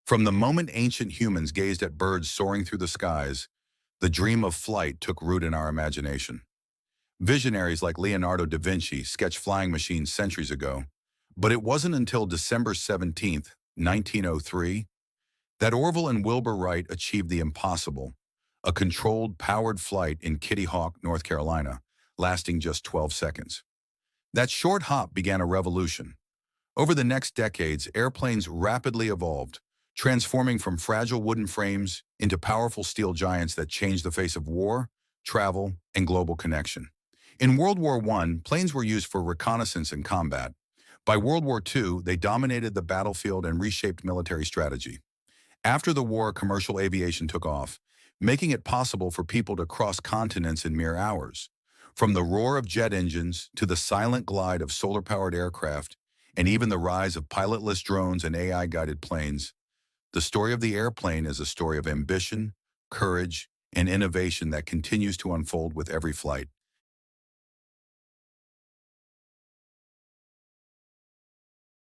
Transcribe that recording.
From the moment ancient humans gazed at birds soaring through the skies, the dream of flight took root in our imagination. Visionaries like Leonardo da Vinci sketched flying machines centuries ago, but it wasn't until December 17th, 1903, that Orville and Wilbur Wright achieved the impossible, a controlled, powered flight in Kitty Hawk, North Carolina, lasting just 12 seconds. That short hop began a revolution. Over the next decades, airplanes rapidly evolved, transforming from fragile wooden frames into powerful steel giants that changed the face of war, travel, and global connection. In World War I, planes were used for reconnaissance and combat. By World War II, they dominated the battlefield and reshaped military strategy. After the war, commercial aviation took off, making it possible for people to cross continents in mere hours. From the roar of jet engines to the silent glide of solar-powered aircraft, and even the rise of pilotless drones and AI-guided planes, the story of the airplane is a story of ambition, courage, and innovation that continues to unfold with every flight.